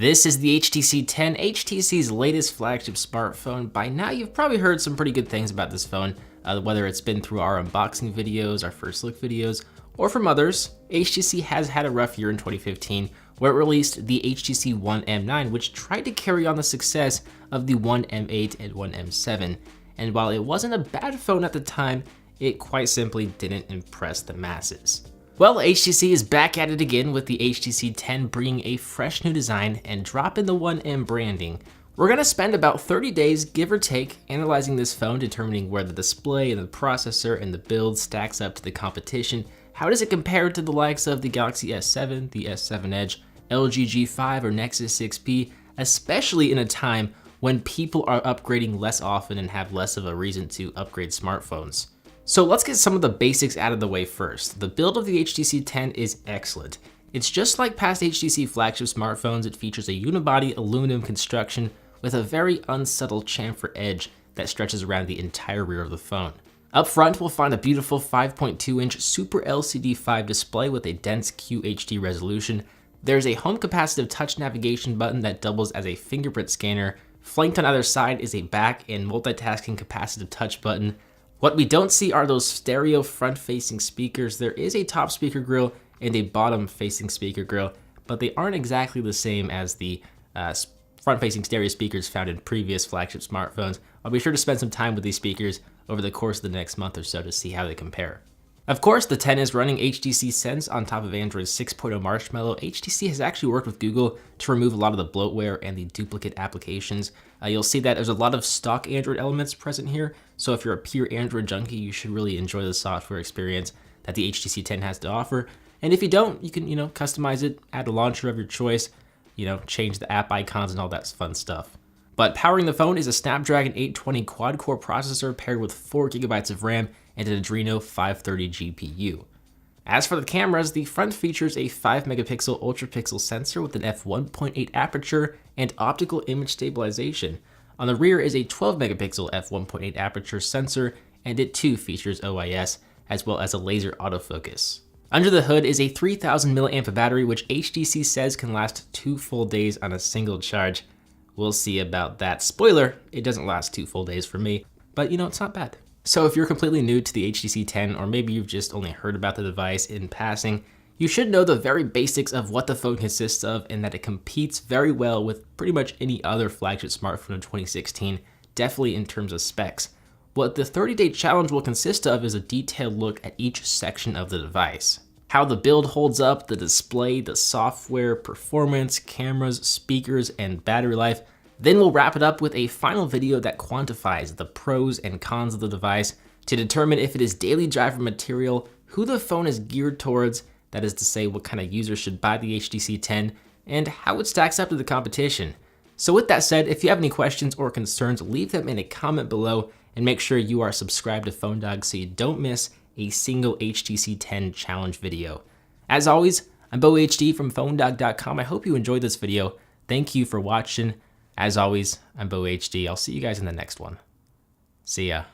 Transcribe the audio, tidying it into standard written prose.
This is the HTC 10, HTC's latest flagship smartphone. By now, you've probably heard some pretty good things about this phone, whether it's been through our unboxing videos, our first look videos, or from others. HTC has had a rough year in 2015, where it released the HTC One M9, which tried to carry on the success of the One M8 and One M7. And while it wasn't a bad phone at the time, it quite simply didn't impress the masses. Well, HTC is back at it again with the HTC 10 bringing a fresh new design and dropping the 1M branding. We're going to spend about 30 days, give or take, analyzing this phone, determining where the display and the processor and the build stacks up to the competition. How does it compare to the likes of the Galaxy S7, the S7 Edge, LG G5, or Nexus 6P, especially in a time when people are upgrading less often and have less of a reason to upgrade smartphones. So let's get some of the basics out of the way first. The build of the HTC 10 is excellent. It's just like past HTC flagship smartphones. It features a unibody aluminum construction with a very unsubtle chamfer edge that stretches around the entire rear of the phone. Up front, we'll find a beautiful 5.2-inch Super LCD5 display with a dense QHD resolution. There's a home capacitive touch navigation button that doubles as a fingerprint scanner. Flanked on either side is a back and multitasking capacitive touch button. What we don't see are those stereo front-facing speakers. There is a top speaker grille and a bottom-facing speaker grille, but they aren't exactly the same as the front-facing stereo speakers found in previous flagship smartphones. I'll be sure to spend some time with these speakers over the course of the next month or so to see how they compare. Of course, the 10 is running HTC Sense on top of Android 6.0 Marshmallow. HTC has actually worked with Google to remove a lot of the bloatware and the duplicate applications. You'll see that there's a lot of stock Android elements present here, so if you're a pure Android junkie, you should really enjoy the software experience that the HTC 10 has to offer. And if you don't, you can, customize it, add a launcher of your choice, change the app icons and all that fun stuff. But powering the phone is a Snapdragon 820 quad-core processor paired with 4 GB of RAM and an Adreno 530 GPU. As for the cameras, the front features a 5-megapixel ultra-pixel sensor with an f1.8 aperture and optical image stabilization. On the rear is a 12-megapixel f1.8 aperture sensor, and it too features OIS, as well as a laser autofocus. Under the hood is a 3000 mAh battery, which HTC says can last 2 full days on a single charge. We'll see about that. Spoiler, it doesn't last 2 full days for me, but it's not bad. So if you're completely new to the HTC 10, or maybe you've just only heard about the device in passing, you should know the very basics of what the phone consists of and that it competes very well with pretty much any other flagship smartphone of 2016, definitely in terms of specs. What the 30-day challenge will consist of is a detailed look at each section of the device. How the build holds up, the display, the software, performance, cameras, speakers, and battery life. Then we'll wrap it up with a final video that quantifies the pros and cons of the device to determine if it is daily driver material, who the phone is geared towards, that is to say what kind of users should buy the HTC 10, and how it stacks up to the competition. So with that said, if you have any questions or concerns, leave them in a comment below and make sure you are subscribed to Phone Dog so you don't miss a single HTC 10 challenge video. As always, I'm BoHD from PhoneDog.com. I hope you enjoyed this video. Thank you for watching. As always, I'm BoHD. I'll see you guys in the next one. See ya.